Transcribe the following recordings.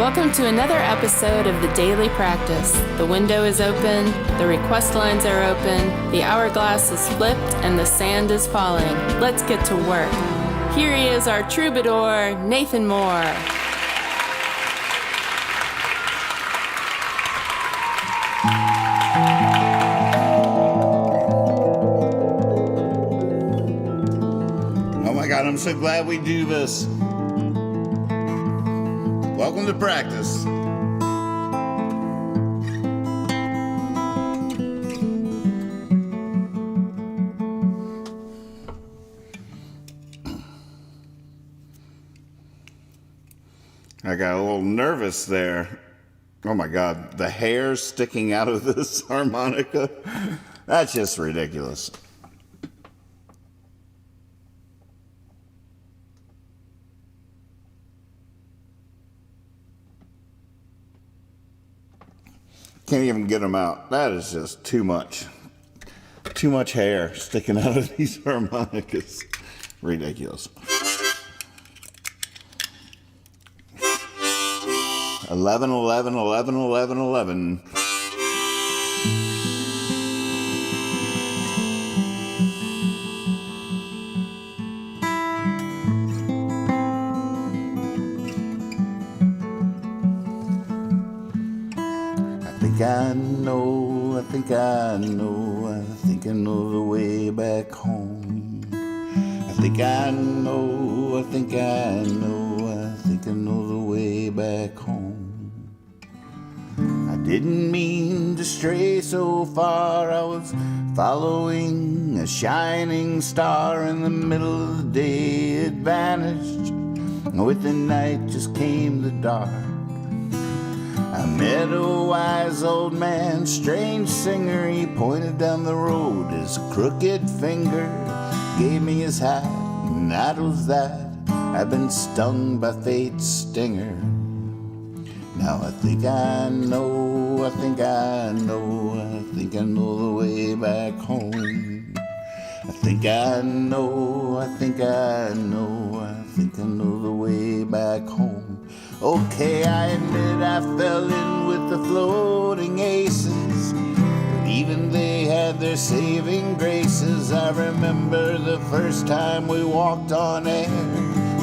Welcome to another episode of The Daily Practice. The window is open, the request lines are open, the hourglass is flipped, and the sand is falling. Let's get to work. Here he is, our troubadour, Nathan Moore. Oh my God, I'm so glad we do this. Welcome to practice. I got a little nervous there. Oh my God, the hair sticking out of this harmonica. That's just ridiculous. Can't even get them out. That is just too much. Too much hair sticking out of these harmonicas. Ridiculous. 11, 11, 11, 11, 11. I know the way back home. I think I know the way back home. I didn't mean to stray so far. I was following a shining star. In the middle of the day it vanished. With the night just came the dark. I met a wise old man, strange singer. He pointed down the road, his crooked finger gave me his hat, and that was that. I've been stung by fate's stinger. Now I think I know the way back home. I think I know the way back home. Okay, I admit I fell in with the floating aces, but even they had their saving graces. I remember the first time we walked on air,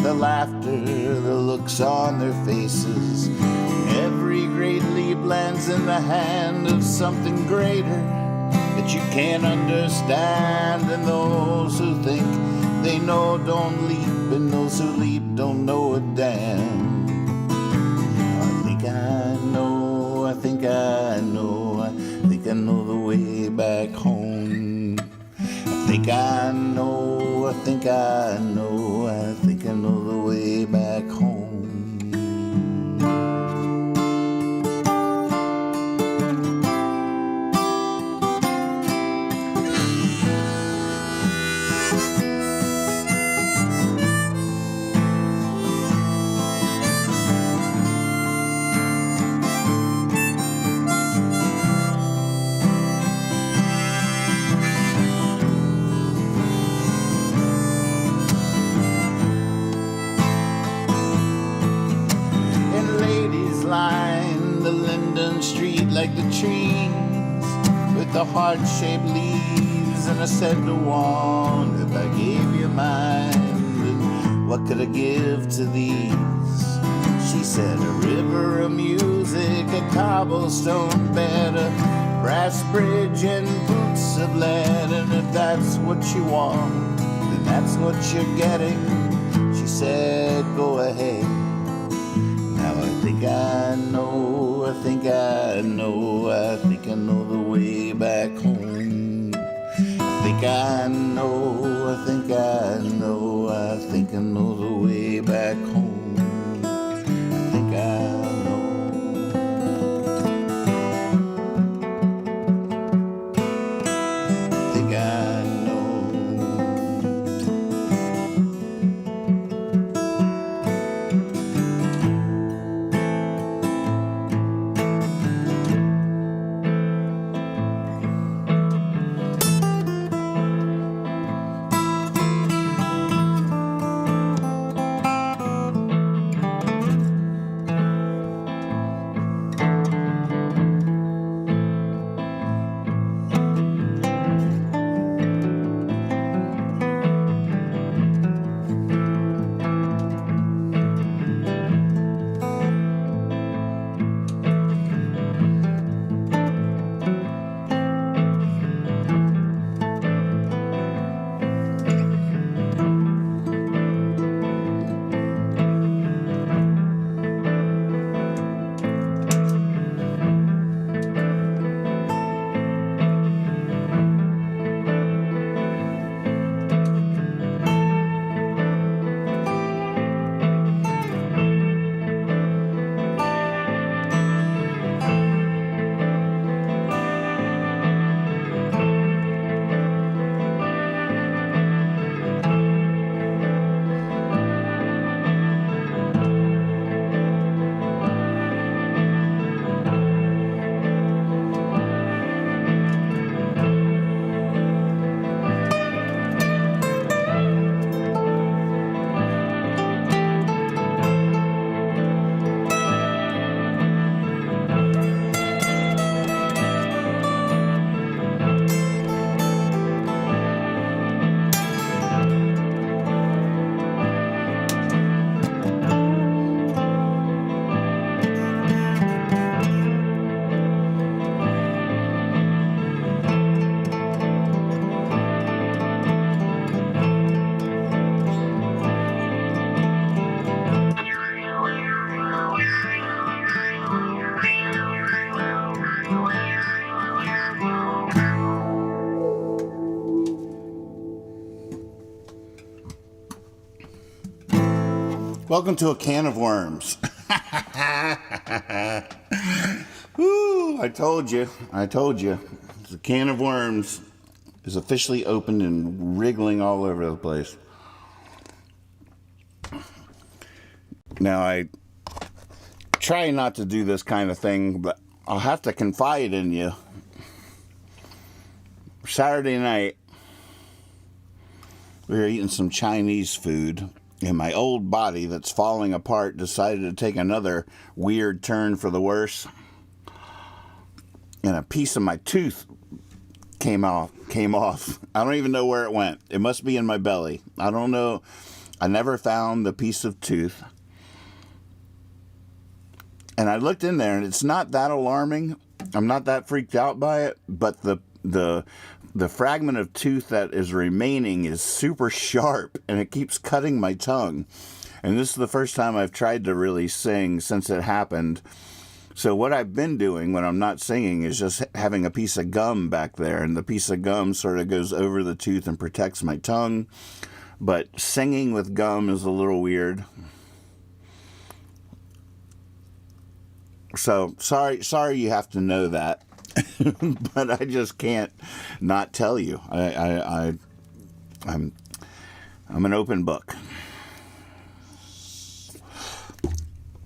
the laughter, the looks on their faces. Every great leap lands in the hand of something greater that you can't understand, and those who think they know don't leap, and those who leap don't know a damn. I know the way back home. I think I know the way back home. Line the linden street like the trees with the heart-shaped leaves, and I said to one, if I gave you mine, then what could I give to these? She said a river of music, a cobblestone bed, a brass bridge and boots of lead, and if that's what you want, then that's what you're getting. She said go ahead. I know the way back home. I know the way back home. Welcome to a can of worms. Woo, I told you. The can of worms is officially opened and wriggling all over the place. Now, I try not to do this kind of thing, but I'll have to confide in you. Saturday night, we were eating some Chinese food, and my old body that's falling apart decided to take another weird turn for the worse. And a piece of my tooth came off. I don't even know where it went. It must be in my belly. I don't know. I never found the piece of tooth. And I looked in there, and it's not that alarming. I'm not that freaked out by it, but the fragment of tooth that is remaining is super sharp, and it keeps cutting my tongue. And this is the first time I've tried to really sing since it happened. So what I've been doing when I'm not singing is just having a piece of gum back there, and the piece of gum sort of goes over the tooth and protects my tongue. But singing with gum is a little weird. So sorry you have to know that. But I just can't not tell you. I'm an open book.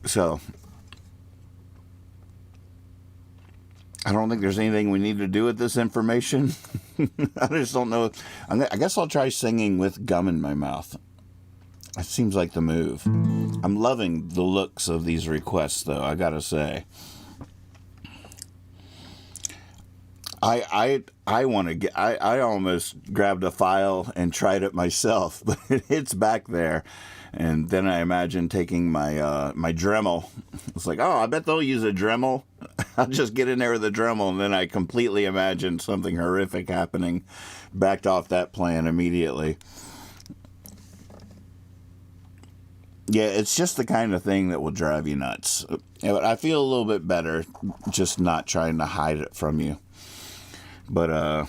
So I don't think there's anything we need to do with this information. I just don't know. I guess I'll try singing with gum in my mouth. It seems like the move. I'm loving the looks of these requests, though, I gotta say. I almost grabbed a file and tried it myself, but it's back there. And then I imagine taking my my Dremel. It's like, oh, I bet they'll use a Dremel. I'll just get in there with a Dremel, and then I completely imagined something horrific happening. Backed off that plan immediately. Yeah, it's just the kind of thing that will drive you nuts. I feel a little bit better just not trying to hide it from you. But I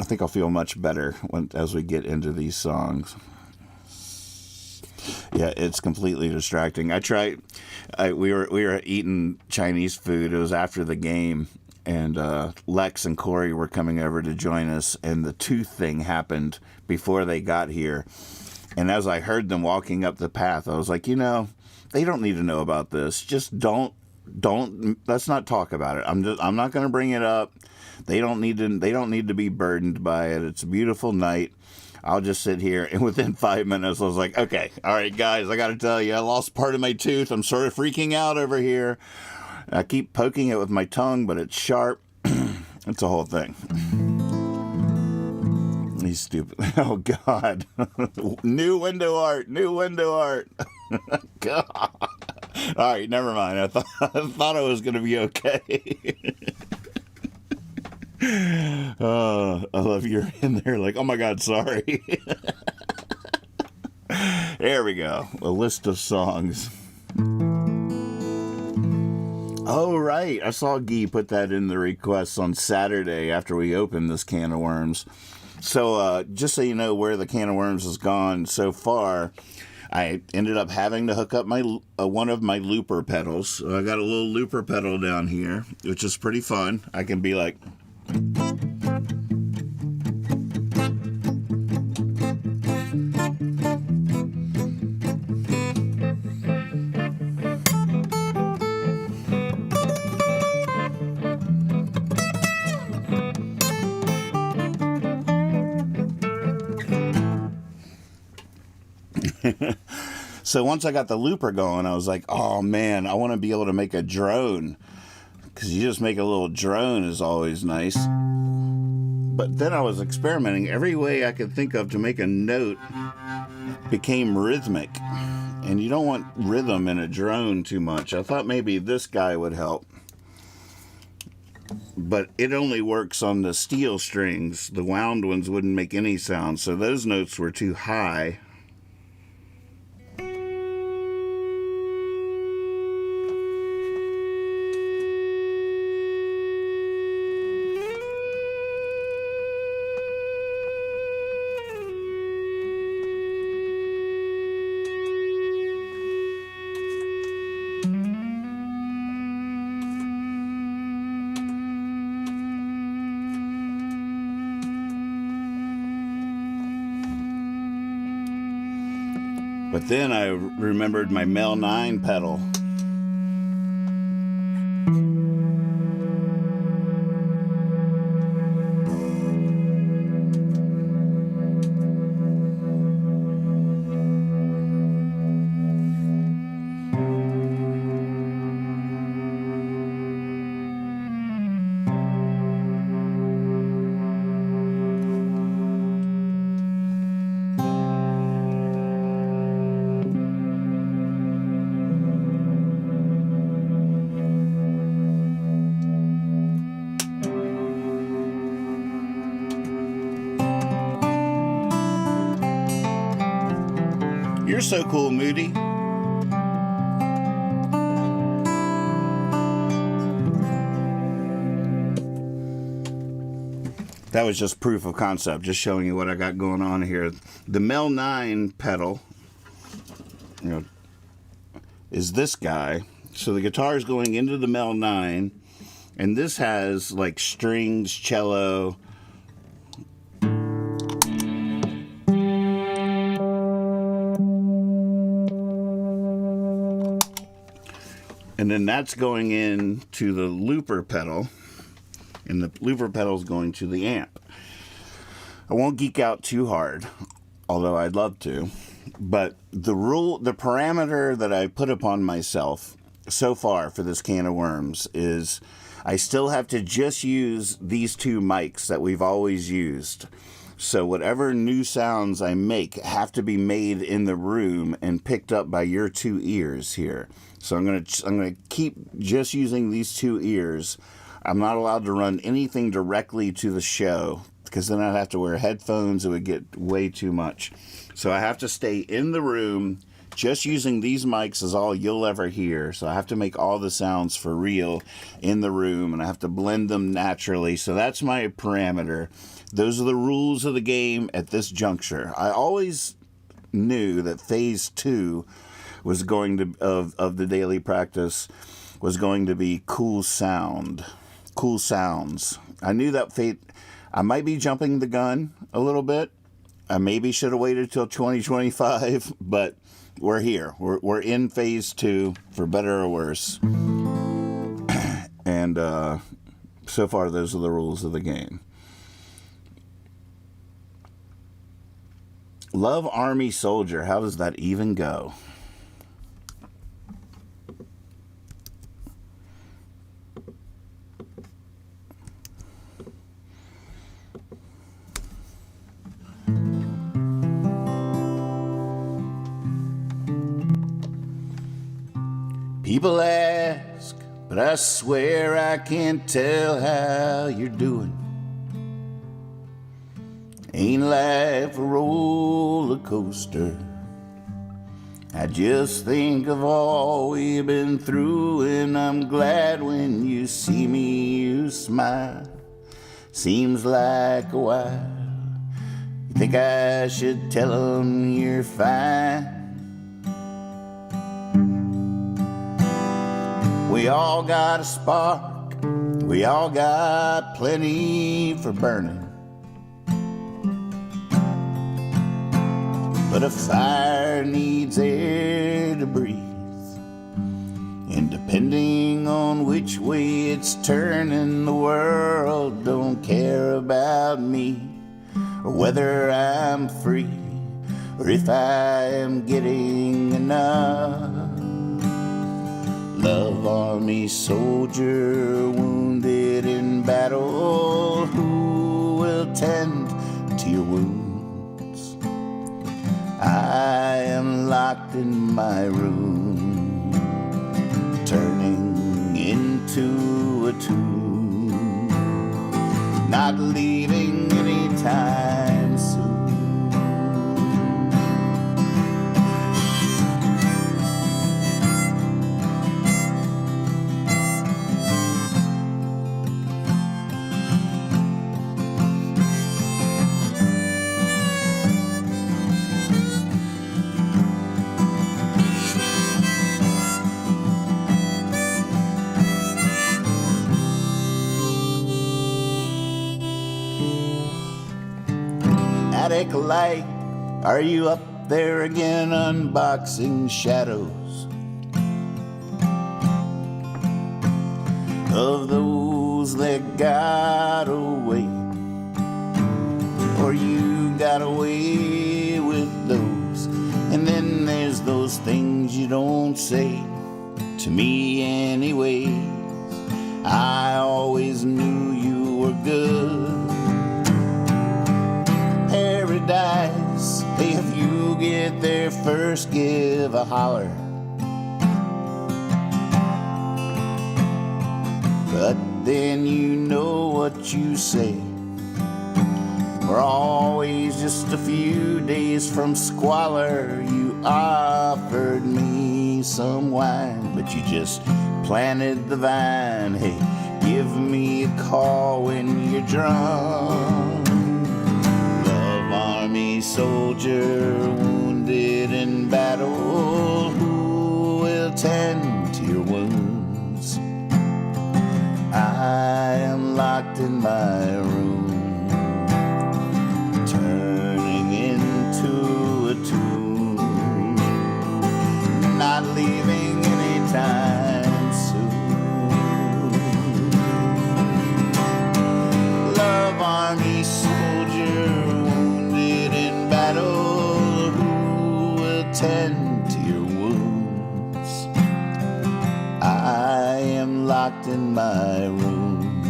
think I'll feel much better as we get into these songs. Yeah, it's completely distracting. We were eating Chinese food. It was after the game, and Lex and Corey were coming over to join us, and the tooth thing happened before they got here. And as I heard them walking up the path, I was like, they don't need to know about this. Just don't. Let's not talk about it. I'm not going to bring it up. They don't need to be burdened by it. It's a beautiful night. I'll just sit here. And within 5 minutes, I was like, okay, all right, guys, I got to tell you, I lost part of my tooth. I'm sort of freaking out over here. I keep poking it with my tongue, but it's sharp. It's a whole thing. He's stupid. Oh, God. New window art. God. All right, never mind. I thought I was going to be okay. I love you're in there like, oh, my God, sorry. There we go. A list of songs. Oh, right. I saw Guy put that in the requests on Saturday after we opened this can of worms. So just so you know where the can of worms has gone so far, I ended up having to hook up my one of my looper pedals. So I got a little looper pedal down here, which is pretty fun. I can be like... So once I got the looper going, I was like, oh man, I want to be able to make a drone. Because you just make a little drone is always nice. But then I was experimenting. Every way I could think of to make a note became rhythmic. And you don't want rhythm in a drone too much. I thought maybe this guy would help. But it only works on the steel strings. The wound ones wouldn't make any sound. So those notes were too high. But then I remembered my Mel 9 pedal. You're so cool, Moody. That was just proof of concept, just showing you what I got going on here. The Mel 9 pedal, is this guy. So the guitar is going into the Mel 9, and this has like strings, cello. And then that's going into the looper pedal, and the looper pedal is going to the amp. I won't geek out too hard, although I'd love to. But the parameter that I put upon myself so far for this can of worms is I still have to just use these two mics that we've always used. So whatever new sounds I make have to be made in the room and picked up by your two ears here. So I'm gonna keep just using these two ears. I'm not allowed to run anything directly to the show because then I'd have to wear headphones. It would get way too much. So I have to stay in the room. Just using these mics is all you'll ever hear. So I have to make all the sounds for real in the room, and I have to blend them naturally. So that's my parameter. Those are the rules of the game at this juncture. I always knew that phase 2 was going to of the daily practice was going to be cool sounds. I knew that I might be jumping the gun a little bit. I maybe should have waited till 2025, but we're here. We're in phase 2, for better or worse. And so far, those are the rules of the game. Love Army Soldier. How does that even go? People ask, but I swear I can't tell how you're doing. Ain't life a roller coaster? I just think of all we've been through, and I'm glad when you see me you smile. Seems like a while. You think I should tell 'em you're fine? We all got a spark, we all got plenty for burning. But a fire needs air to breathe, and depending on which way it's turning, the world don't care about me, or whether I'm free, or if I am getting enough. Love Army soldier wounded in battle, who will tend to your wounds? I am locked in my room, turning into a tomb, not leaving anytime soon. Attic light, are you up there again, unboxing shadows of those that got away, or you got away with those. And then there's those things you don't say to me anyways. I always knew you were good. Paradise, if you get there first, give a holler. But then you know what you say. We're always just a few days from squalor. You offered me some wine, but you just planted the vine. Hey, give me a call when you're drunk. Love army soldier wounded in battle, who will tend to your wounds? I am locked in my room, turning into a tomb, not leaving anytime soon. Love army soldier wounded in battle, who will tend to your wounds? I am locked in my room,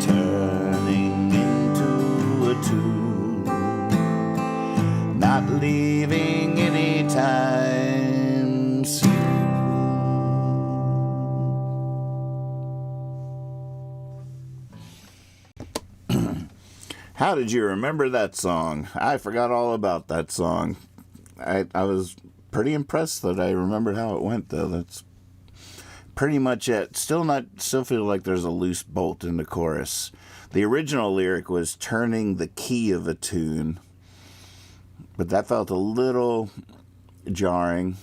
turning into a tomb, not leaving anytime soon. How did you remember that song? I forgot all about that song. I was pretty impressed that I remembered how it went, though. That's pretty much it. Still feel like there's a loose bolt in the chorus. The original lyric was turning the key of a tune, but that felt a little jarring.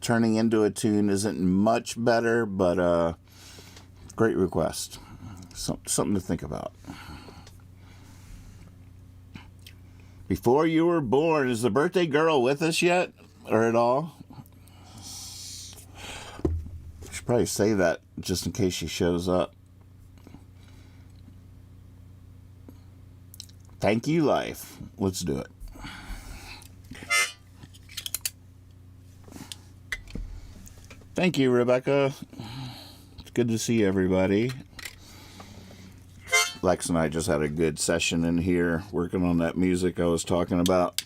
Turning into a tune isn't much better, but great request. Something to think about. Before you were born, is the birthday girl with us yet, or at all? Should probably say that just in case she shows up. Thank you, life. Let's do it. Thank you, Rebecca. It's good to see everybody. Lex and I just had a good session in here working on that music I was talking about.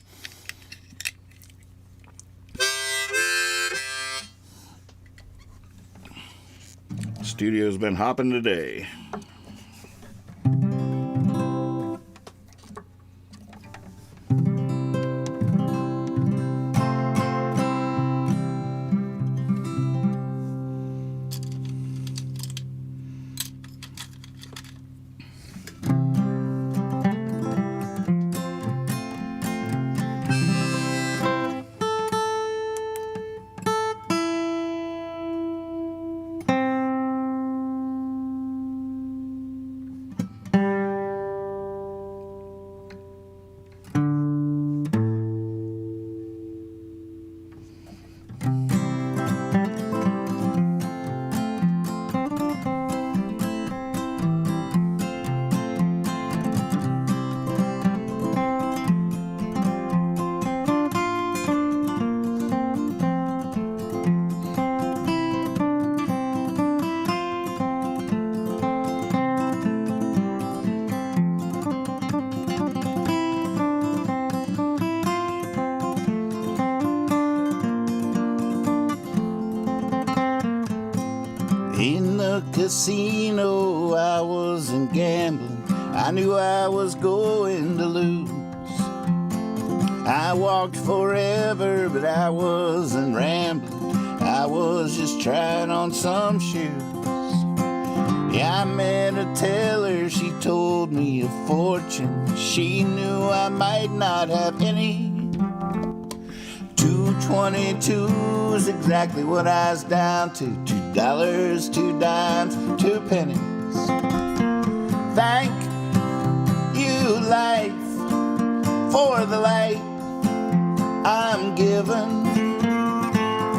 Studio's been hopping today. In the casino, I wasn't gambling. I knew I was going to lose. I walked forever, but I wasn't rambling. I was just trying on some shoes. Yeah, I met a teller, she told me a fortune. She knew I might not have any. 2.22 is exactly what I was down to. $2, 2 dimes, 2 pennies. Thank you, life, for the light I'm given.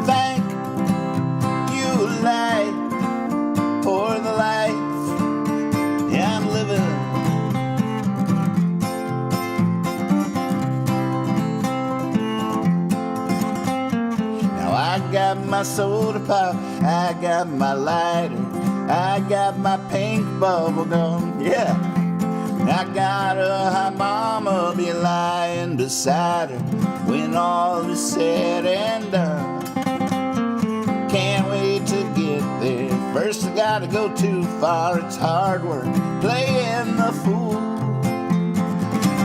Thank you, life, for the life, yeah, I'm living. Now I got my soda pop, I got my lighter, I got my pink bubble gum, yeah. I got a hot mama be lying beside her when all is said and done. Can't wait to get there. First I gotta go too far, it's hard work playing the fool.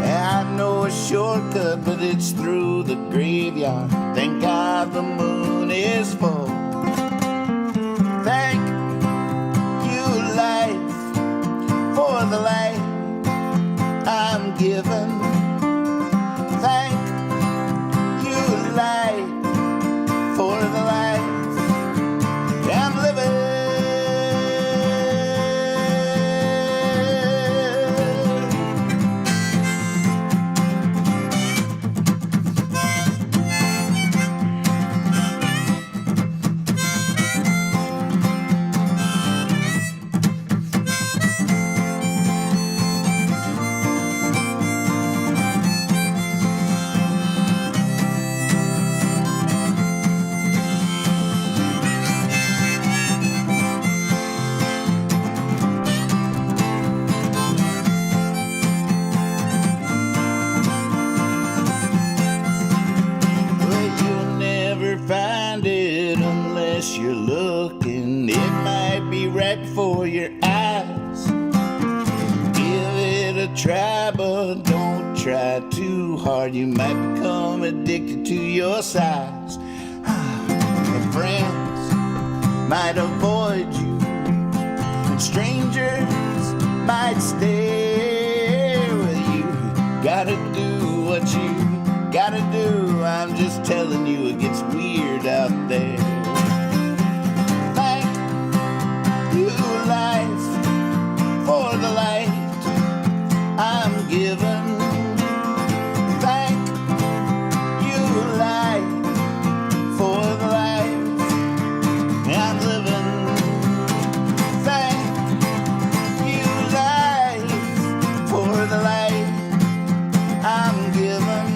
I know a shortcut, but it's through the graveyard. Thank God the moon is full. Thank you, life, for the life I'm given. Thank you, life, for the life I'm living. Find it unless you're looking. It might be right before your eyes. Give it a try, but don't try too hard. You might become addicted to your size. And friends might avoid you, and strangers might stay with you. Gotta do what you gotta do. I'm just telling you, it gets weird out there. Thank you, life, for the light I'm given. Thank you, life, for the life I'm living. Thank you, life, for the life I'm given.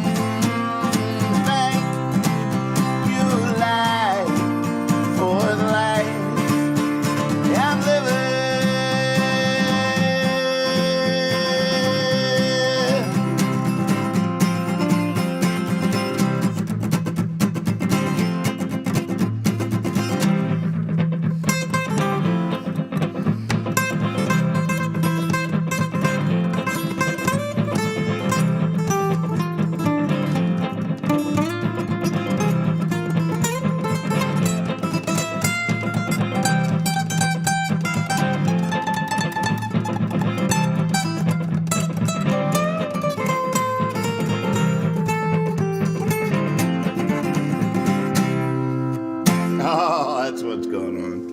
Oh, that's what's going on.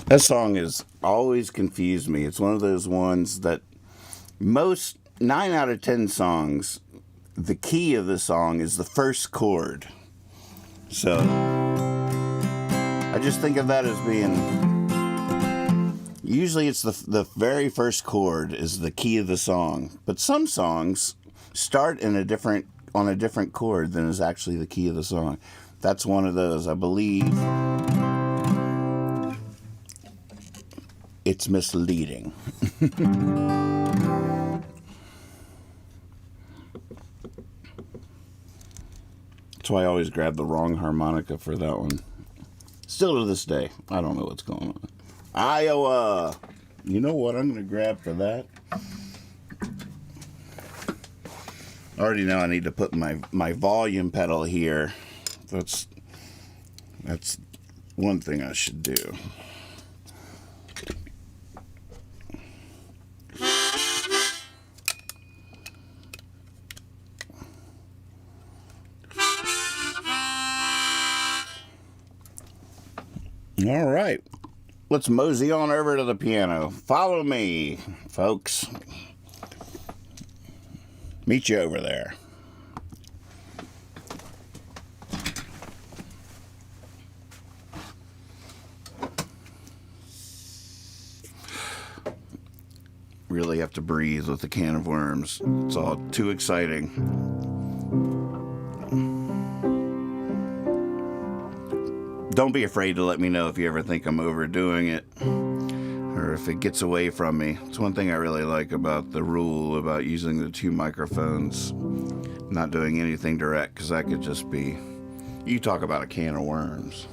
That song has always confused me. It's one of those ones that most 9 out of 10 songs, the key of the song is the first chord. So I just think of that as being, usually it's the very first chord is the key of the song. But some songs start on a different chord than is actually the key of the song. That's one of those. I believe it's misleading. That's why I always grab the wrong harmonica for that one. Still to this day, I don't know what's going on. Iowa! You know what I'm going to grab for that? I already know I need to put my volume pedal here. That's one thing I should do. All right, let's mosey on over to the piano. Follow me, folks. Meet you over there. Really have to breathe with a can of worms. It's all too exciting. Don't be afraid to let me know if you ever think I'm overdoing it, or if it gets away from me. It's one thing I really like about the rule about using the 2 microphones, not doing anything direct, because that could just be, you talk about a can of worms.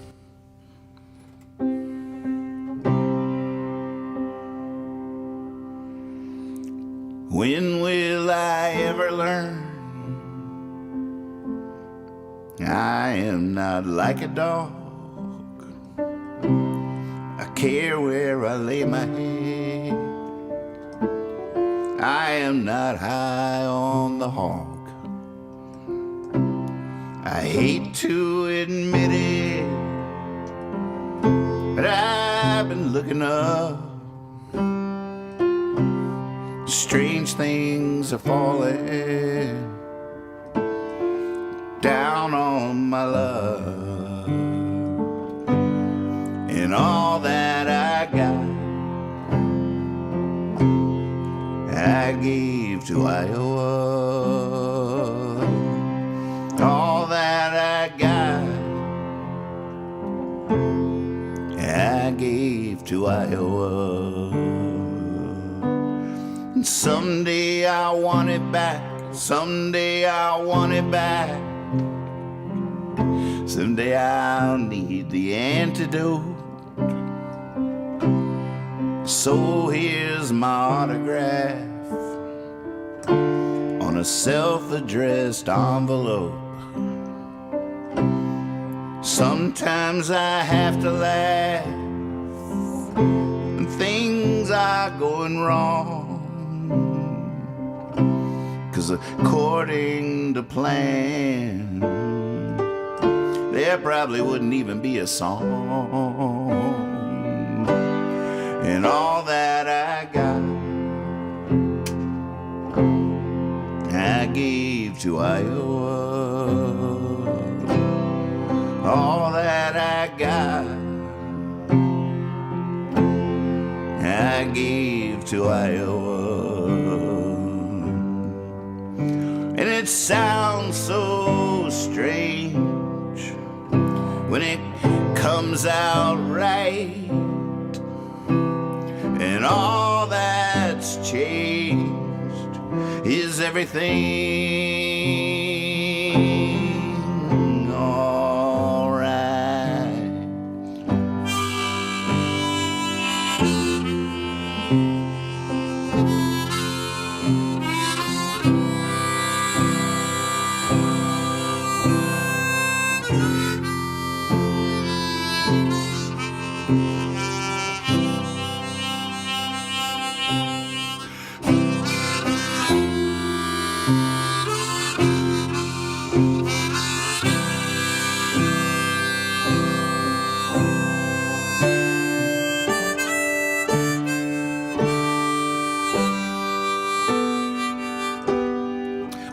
When will I ever learn? I am not like a dog. I care where I lay my head. I am not high on the hog. I hate to admit it, but I've been looking up. Strange things are falling down on my love, and all that I got I gave to Iowa. All that I got I gave to Iowa. Someday I want it back. Someday I want it back. Someday I'll need the antidote. So here's my autograph on a self-addressed envelope. Sometimes I have to laugh when things are going wrong, 'cause according to plan, there probably wouldn't even be a song. And all that I got I gave to Iowa. All that I got I gave to Iowa. And it sounds so strange when it comes out right, and all that's changed is everything all right.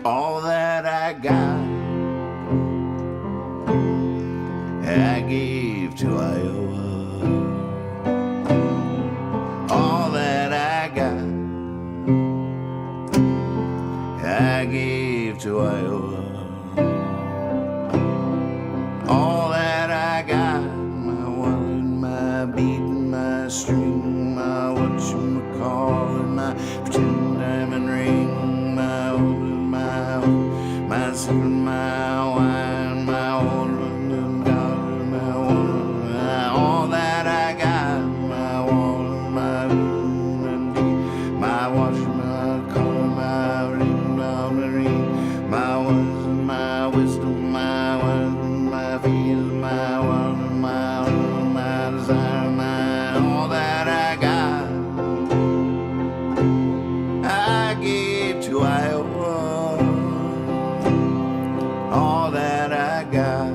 All that I got I gave to Iowa. All that I got I gave to Iowa. All that I got, my wallet, my beat, my string, my whatchamacallit, my pretend diamond ring, my secret, my wine, my London dollar, my water, all that I got, my wallet, my watch, my collar, my ring, my wisdom, my wisdom, my feeling, my wonder, my desire, all that I got I gave to Iowa. All that I got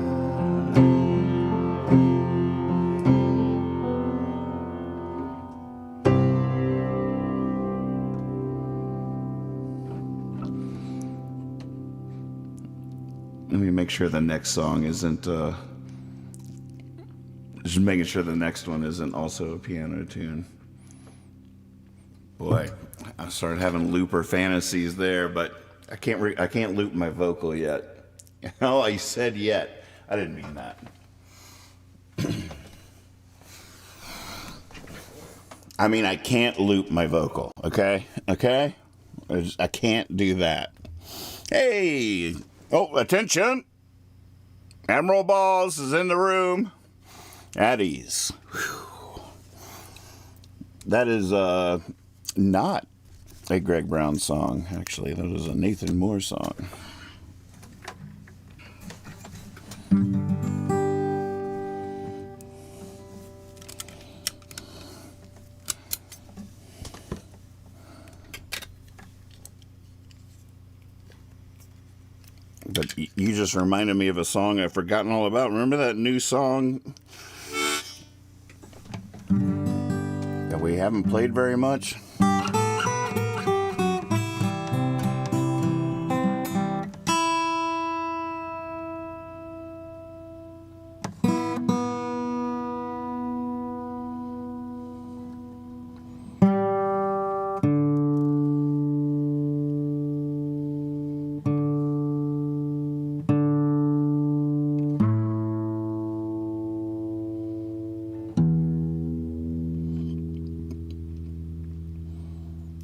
Let me make sure the next song isn't, just making sure the next one isn't also a piano tune. Boy, I started having looper fantasies there, but I can't loop my vocal yet. Oh, I said yet. I didn't mean that. I mean, I can't loop my vocal, okay? Okay? I can't do that. Hey! Oh, attention! Admiral Balls is in the room. At ease. Whew. That is not a Greg Brown song, actually. That is a Nathan Moore song. But you just reminded me of a song I've forgotten all about. Remember that new song that we haven't played very much?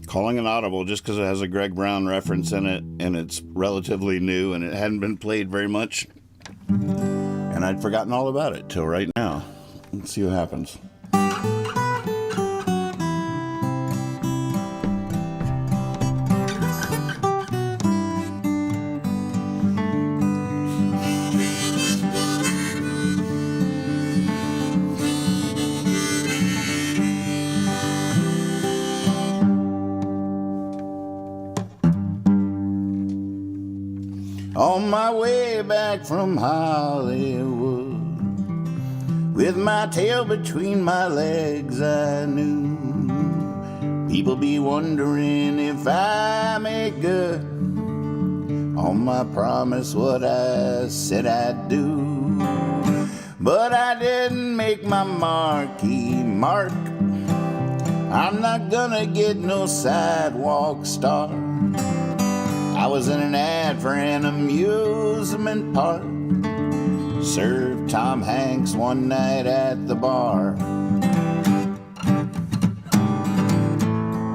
Calling an audible just because it has a Greg Brown reference in it and it's relatively new and it hadn't been played very much. And I'd forgotten all about it till right now. Let's see what happens. On my way back from Hollywood, with my tail between my legs, I knew people be wondering if I made good on my promise, what I said I'd do. But I didn't make my marquee mark. I'm not gonna get no sidewalk star. I was in an ad for an amusement park. Served Tom Hanks one night at the bar.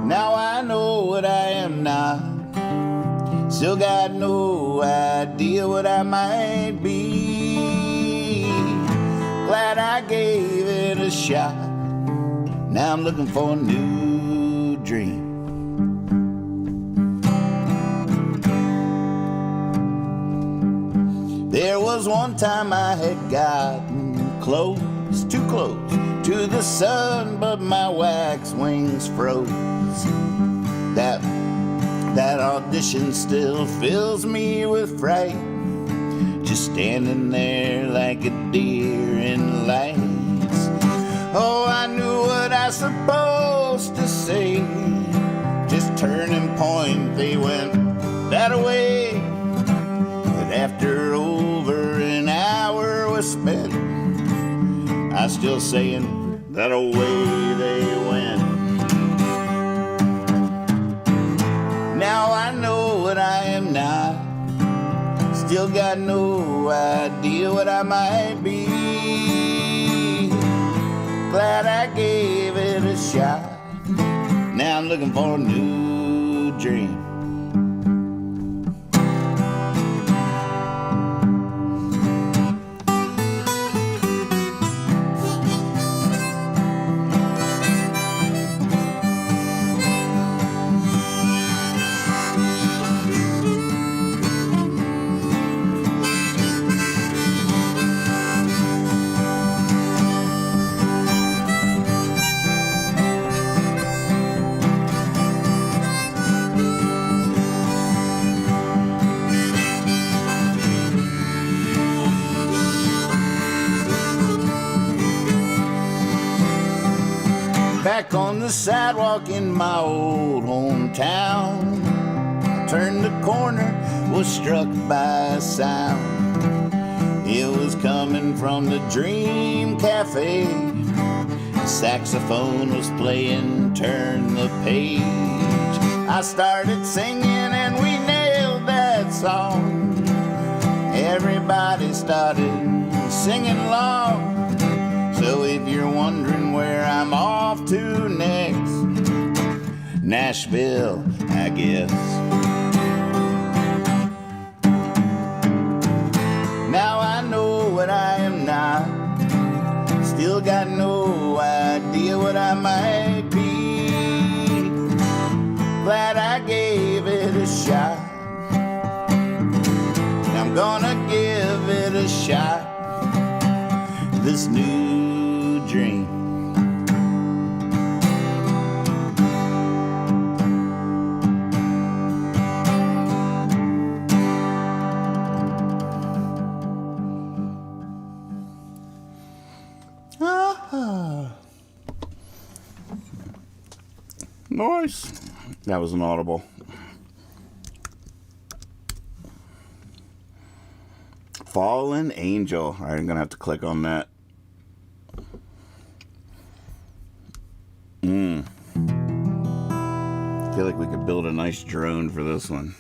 Now I know what I am not. Still got no idea what I might be. Glad I gave it a shot. Now I'm looking for a new dream. There was one time I had gotten close, too close to the sun, but my wax wings froze. That audition still fills me with fright, just standing there like a deer in lights. Oh, I knew what I was supposed to say, just turning point, they went that away. But after over an hour was spent, I still saying that away they went. Now I know what I am not. Still got no idea what I might be. Glad I gave it a shot. Now I'm looking for a new dream. Back on the sidewalk in my old hometown, I turned the corner was struck by a sound. It was coming from the Dream Cafe. The saxophone was playing Turn the Page. I started singing and we nailed that song. Everybody started singing along. So if you're wondering where I'm off to next, Nashville, I guess. Now I know what I am not. Still got no idea what I might be. Glad I gave it a shot. I'm gonna give it a shot. This new dream. Nice. That was an audible. Fallen Angel. All right, I'm gonna have to click on that. I feel like we could build a nice drone for this one.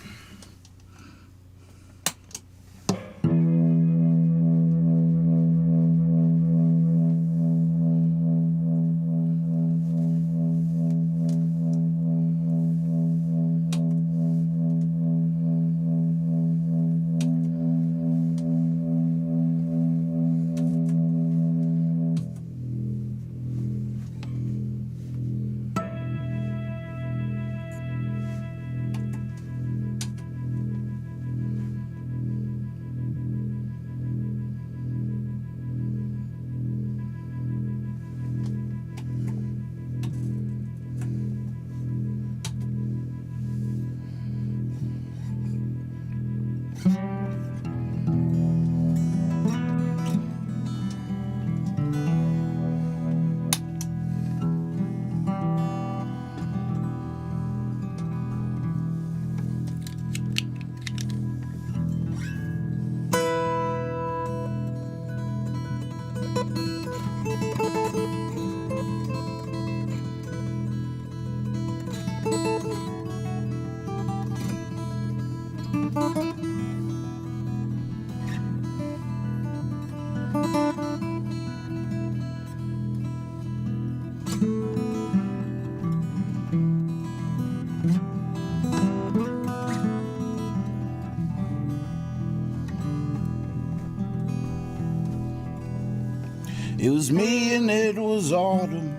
It was me and it was autumn.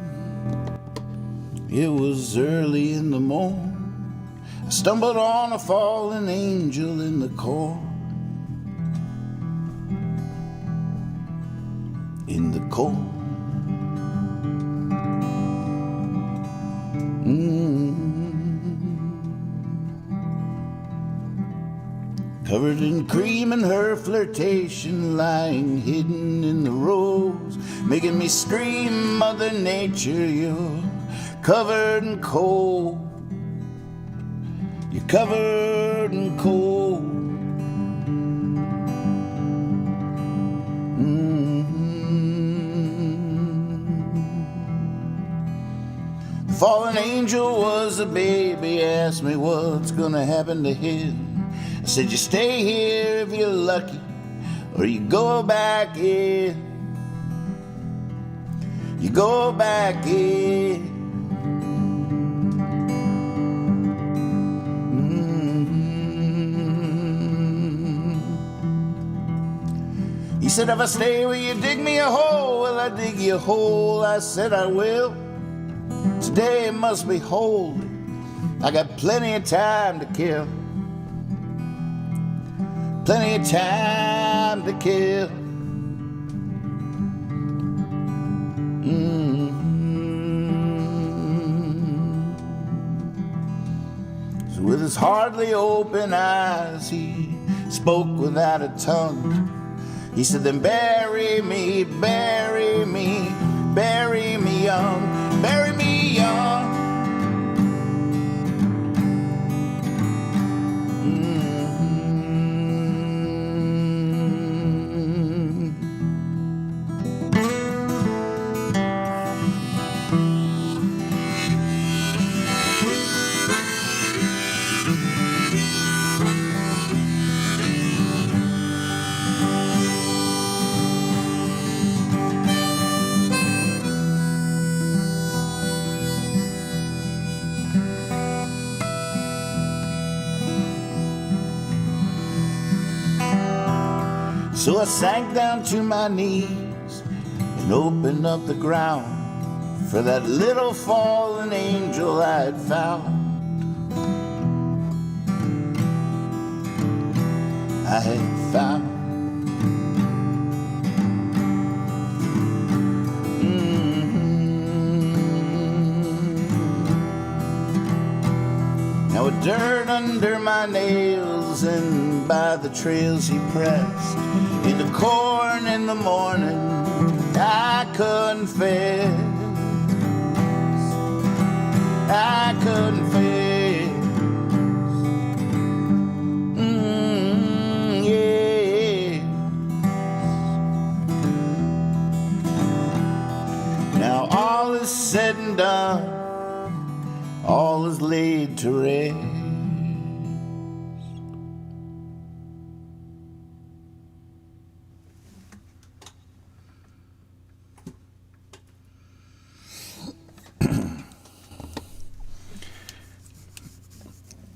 It was early in the morn. I stumbled on a fallen angel in the corn. In the corn. Covered in cream and her flirtation, lying hidden in the rose, making me scream, Mother Nature, you're covered in cold. You're covered in cold. The fallen angel was a baby, asked me what's gonna happen to him. I said, you stay here if you're lucky, or you go back in. You go back in. He said, if I stay, will you dig me a hole? Will I dig you a hole? I said, I will. Today must be holy. I got plenty of time to kill. Plenty of time to kill. So with his hardly open eyes, he spoke without a tongue. He said, then bury me, bury me, bury me young, bury me young. So I sank down to my knees and opened up the ground for that little fallen angel I had found. I had found. Now with dirt under my nails and by the trails he pressed, in the corn in the morning I confess, I confess, yeah. Now all is said and done, all is laid to rest.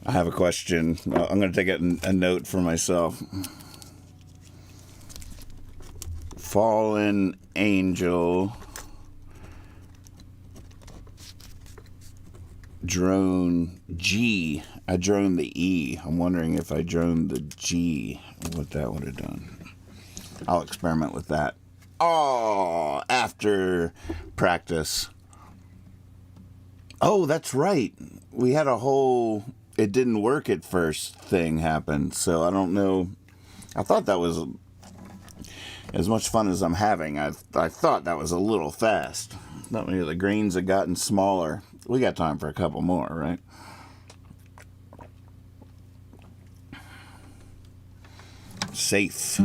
I have a question. I'm going to take a note for myself. Fallen angel. Drone G. I droned the E. I'm wondering if I droned the G, what that would have done. I'll experiment with that. Oh, after practice. Oh, that's right. We had a whole it didn't work at first thing happen. So I don't know. I thought that was as much fun as I'm having. I thought that was a little fast. Not many of the greens had gotten smaller. We got time for a couple more, right? Safe.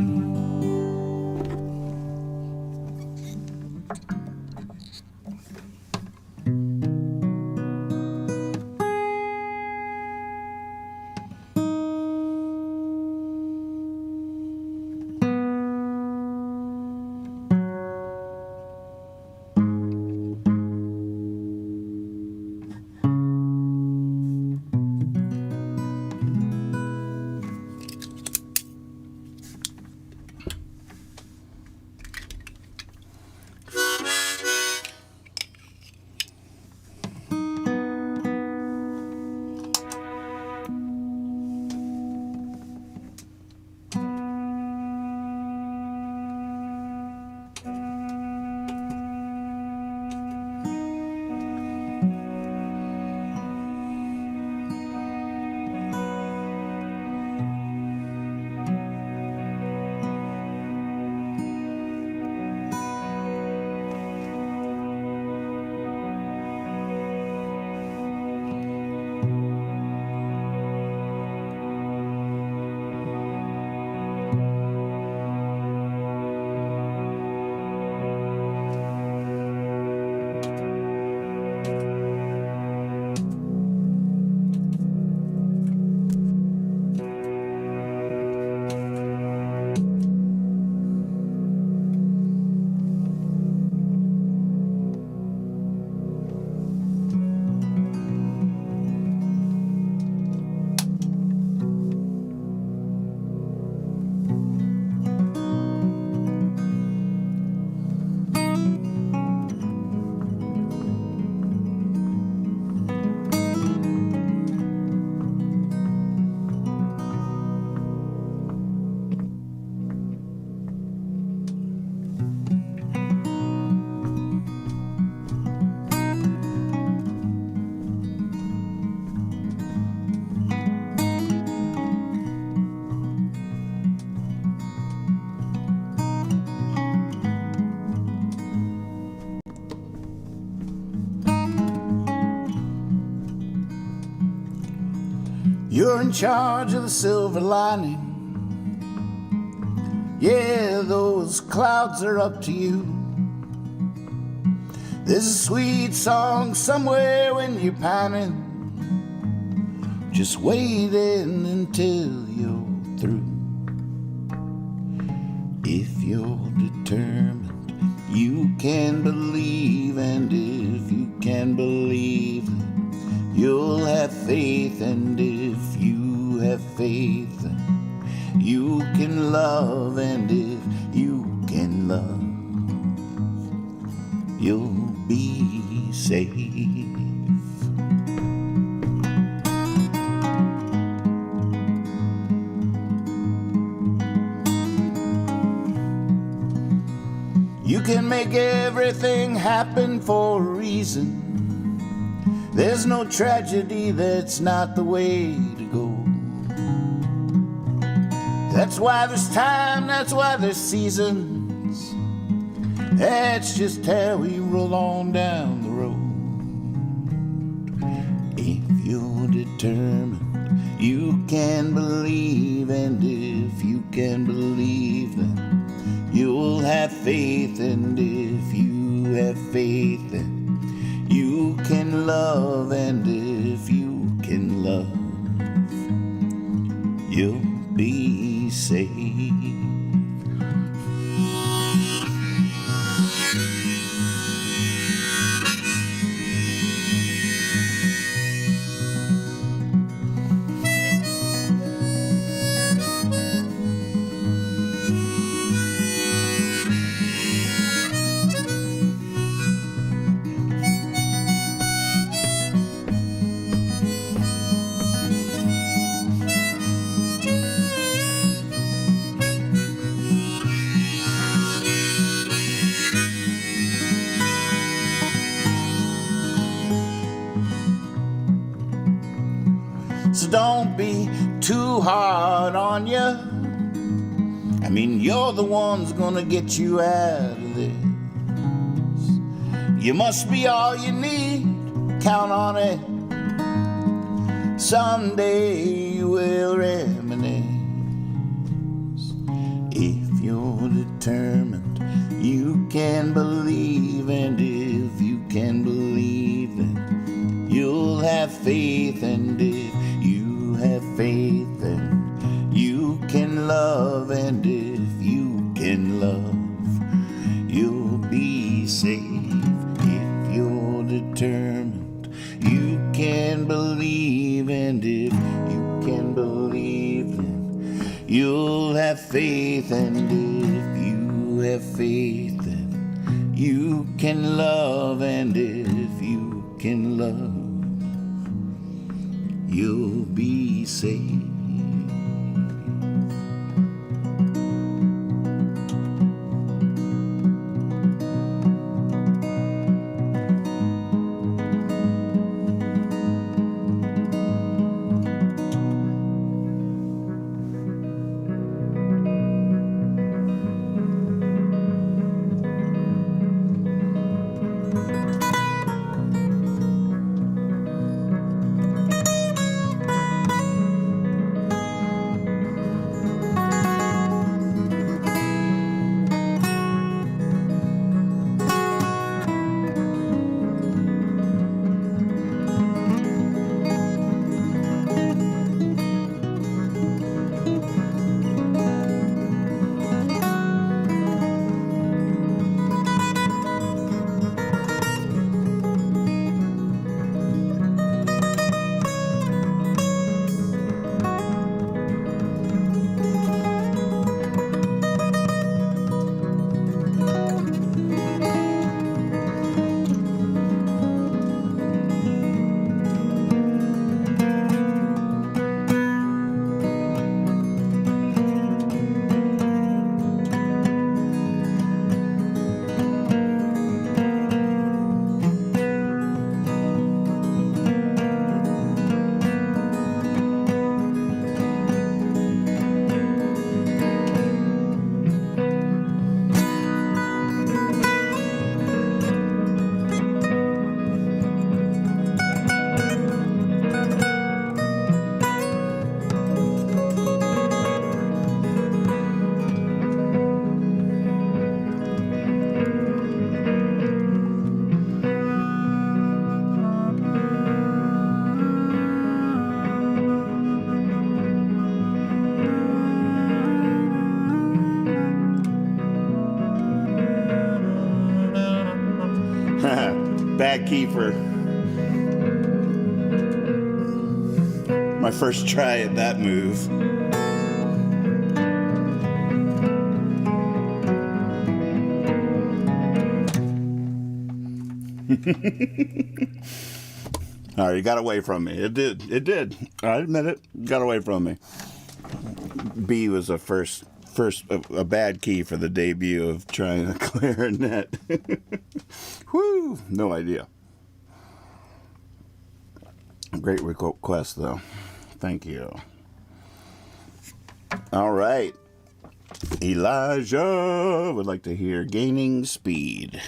You're in charge of the silver lining. Yeah, those clouds are up to you. There's a sweet song somewhere when you're pining, just waiting until you're through. If you're determined, you can believe, and if you can believe, you'll have faith, and if you have faith, you can love, and if safe. You can make everything happen for a reason. There's no tragedy that's not the way to go. That's why there's time, that's why there's seasons. That's just how we roll on down the road. If you're determined, you can believe. And if you can believe, then you'll have faith. And if you have faith, then you can love. And if you can love, you'll be safe. So don't be too hard on you. I mean, you're the one's gonna get you out of this. You must be all you need, count on it. Someday you will reminisce. If you're determined, you can believe. And if you can believe, then you'll have faith. And if you have faith, then you can love. And if you can love, you'll be safe. If you're determined, you can believe. And if you can believe, then you'll have faith. And if you have faith, then you can love. And if you can love, you'll be safe. Bad keeper. My first try at that move. All right, it got away from me. It did. I admit it. Got away from me. B was a first a bad key for the debut of trying a clarinet. Whew, no idea. Great request, though. Thank you. All right. Elijah would like to hear Gaining Speed.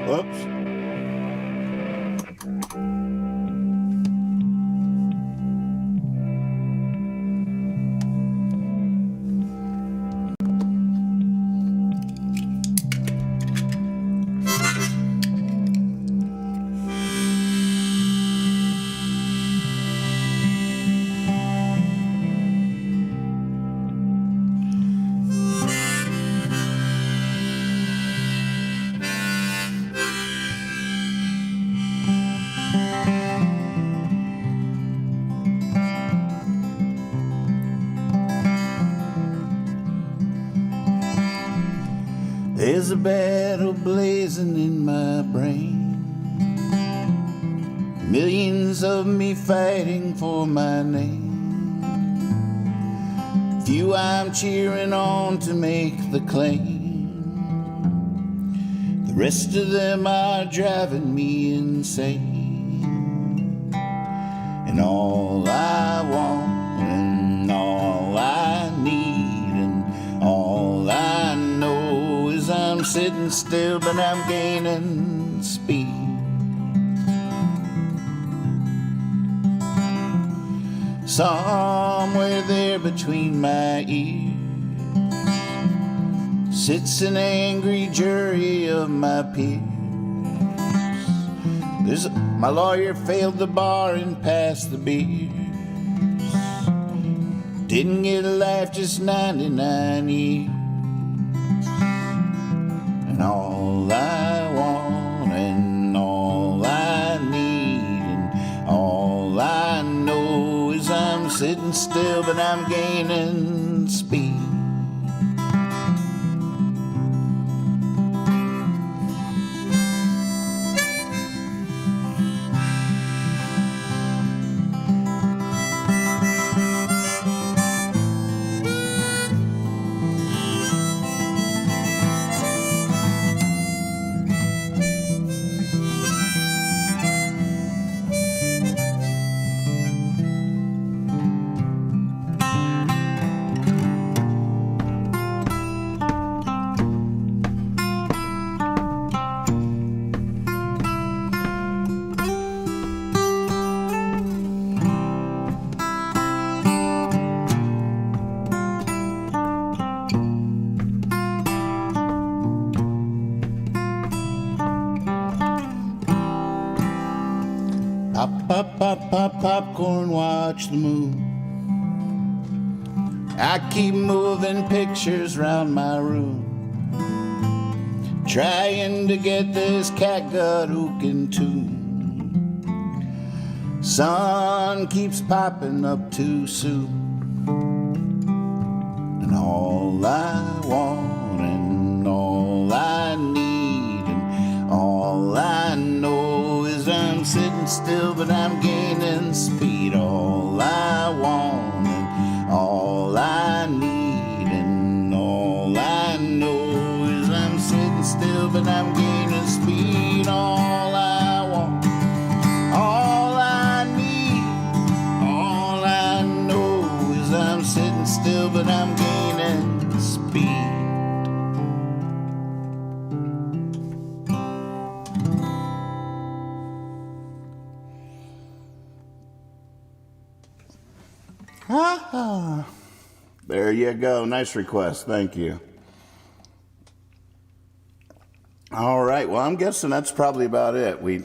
Whoops. There's a battle blazing in my brain, millions of me fighting for my name. Few I'm cheering on to make the claim, the rest of them are driving me insane. And all I want and all I need and all I know is I'm sitting still, but I'm gaining speed. Somewhere there between my ears sits an angry jury of my peers. My lawyer failed the bar and passed the beers. Didn't get a life, just 99 years. And all I want and all I need and all I know is I'm sitting still, but I'm gaining speed. Pop, pop, pop, pop, popcorn, watch the moon. I keep moving pictures round my room, trying to get this catgut in tune. Sun keeps popping up too soon, and all I want and all I need and all I know is I'm sitting still, but I'm gaining speed. All I want and all I need and all I know is I'm sitting still, but I'm gaining speed. All I want, all I need, all I know is I'm sitting still, but I'm gaining speed. There you go. Nice request. Thank you. All right. Well, I'm guessing that's probably about it. We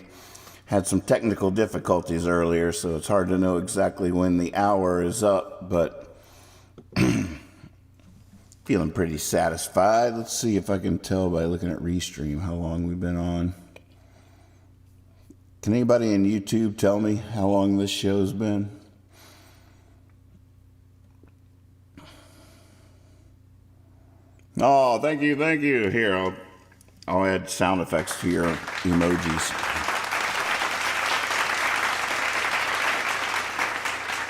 had some technical difficulties earlier, so it's hard to know exactly when the hour is up, but feeling pretty satisfied. Let's see if I can tell by looking at Restream how long we've been on. Can anybody in YouTube tell me how long this show's been? Oh, thank you, thank you. Here, I'll add sound effects to your emojis.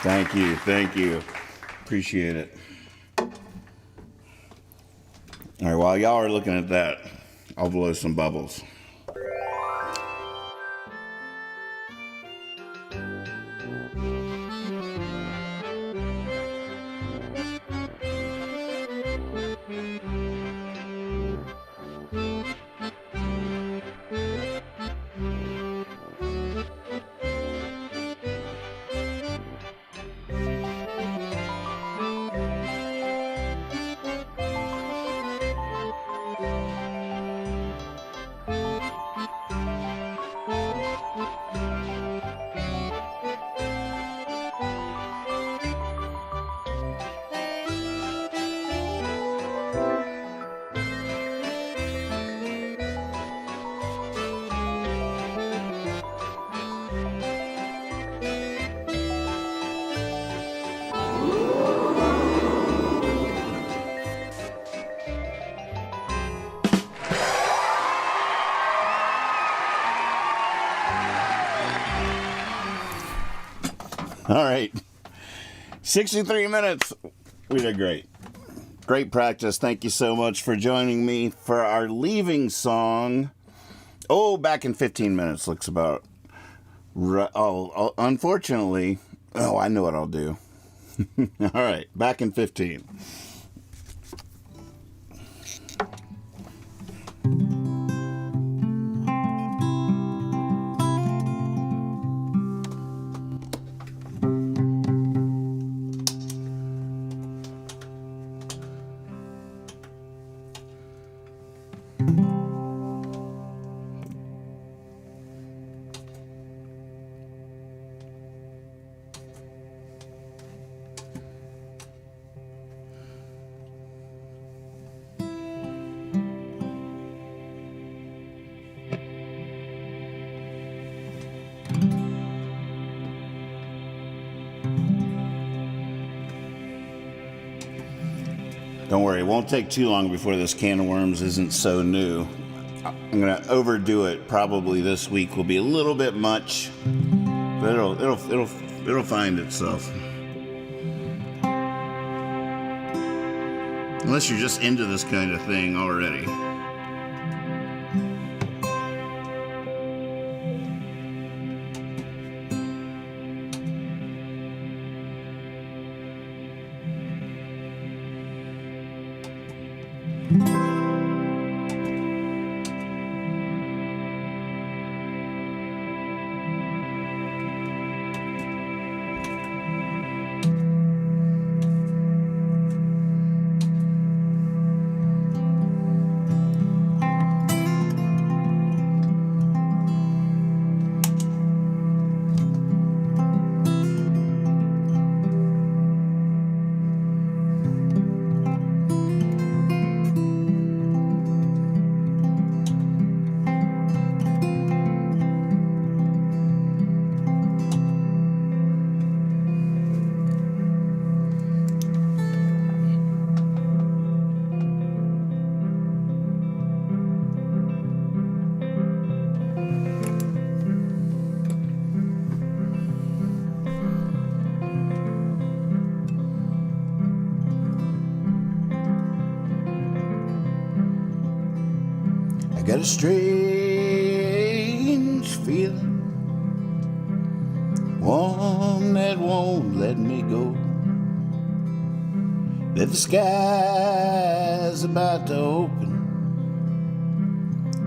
Thank you. Appreciate it. All right, while y'all are looking at that, I'll blow some bubbles. All right. 63 minutes. We did great. Great practice. Thank you so much for joining me for our leaving song. Oh, back in 15 minutes looks about right. Oh, unfortunately. Oh, I know what I'll do. All right. Back in 15. Don't worry, it won't take too long before this can of worms isn't so new. I'm gonna overdo it. Probably this week will be a little bit much, but it'll find itself. Unless you're just into this kind of thing already. Got a strange feeling, one that won't let me go, that the sky's about to open,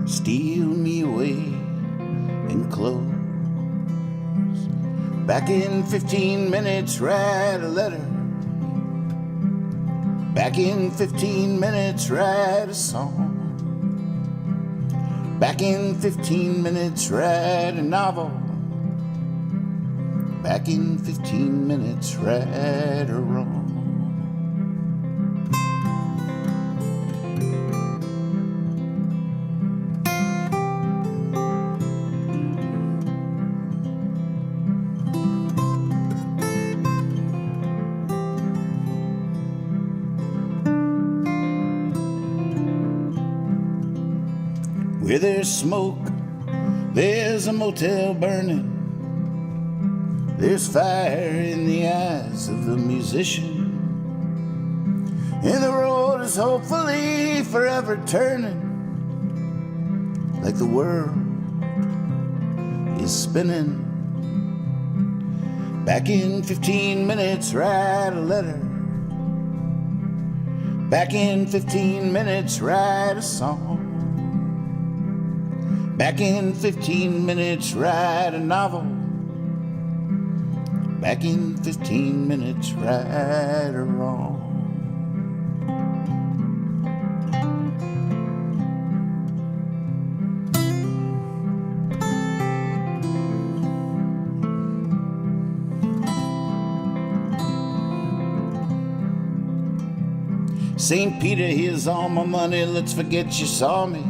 steal me away and close. Back in 15 minutes, write a letter. Back in 15 minutes, write a song. Back in 15 minutes, write a novel. Back in 15 minutes, right or wrong. Where there's smoke, there's a motel burning. There's fire in the eyes of the musician, and the road is hopefully forever turning, like the world is spinning. Back in 15 minutes, write a letter. Back in 15 minutes, write a song. Back in 15 minutes, write a novel. Back in 15 minutes, right or wrong. St. Peter, here's all my money, let's forget you saw me.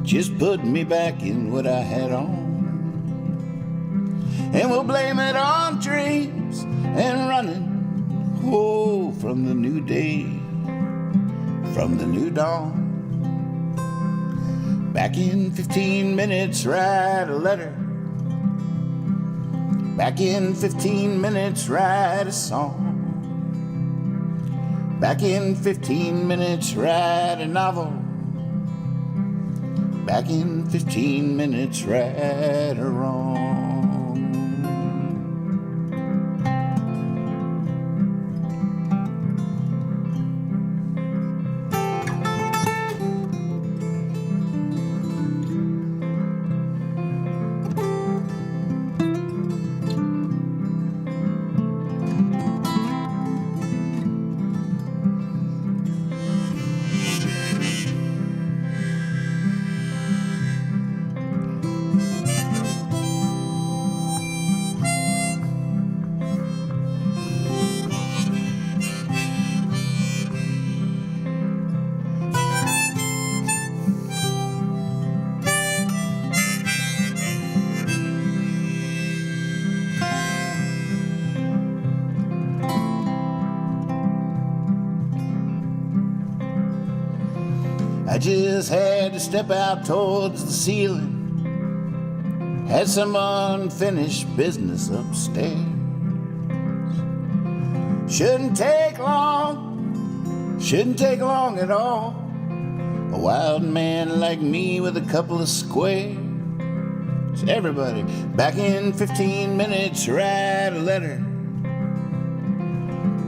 Just put me back in what I had on. And we'll blame it on dreams and running, oh, from the new day, from the new dawn. Back in 15 minutes, write a letter. Back in 15 minutes, write a song. Back in 15 minutes, write a novel. Back in 15 minutes, right or wrong. I just had to step out towards the ceiling. Had some unfinished business upstairs. Shouldn't take long at all. A wild man like me with a couple of squares. Everybody, back in 15 minutes, write a letter.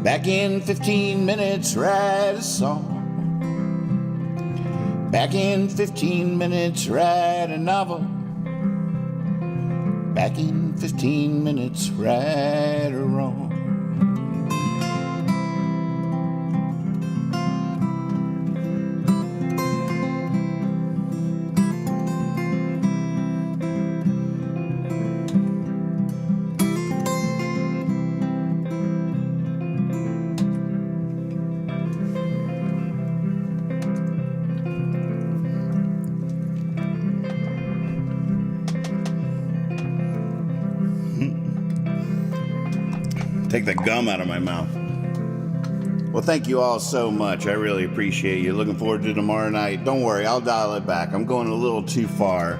Back in 15 minutes, write a song. Back in 15 minutes, write a novel. Back in 15 minutes, right or wrong. Take the gum out of my mouth. Well, thank you all so much. I really appreciate you. Looking forward to tomorrow night. Don't worry, I'll dial it back. I'm going a little too far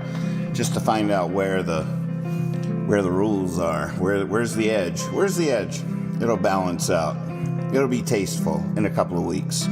just to find out where the rules are. Where's the edge? Where's the edge? It'll balance out. It'll be tasteful in a couple of weeks.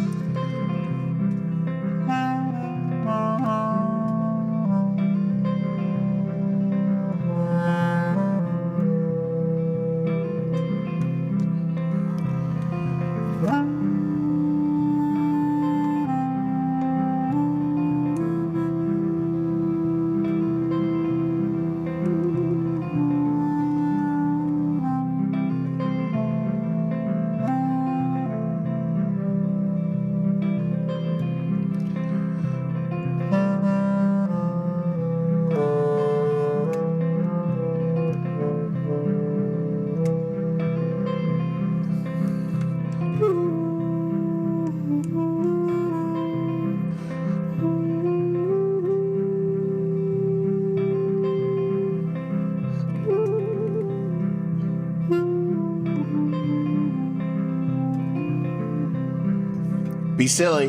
Be silly.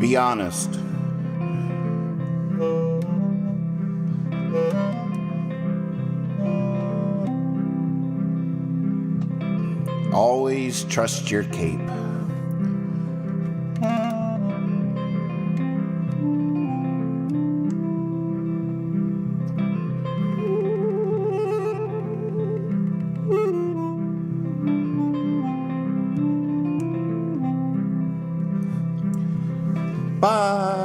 Be honest. Always trust your cape. Bye.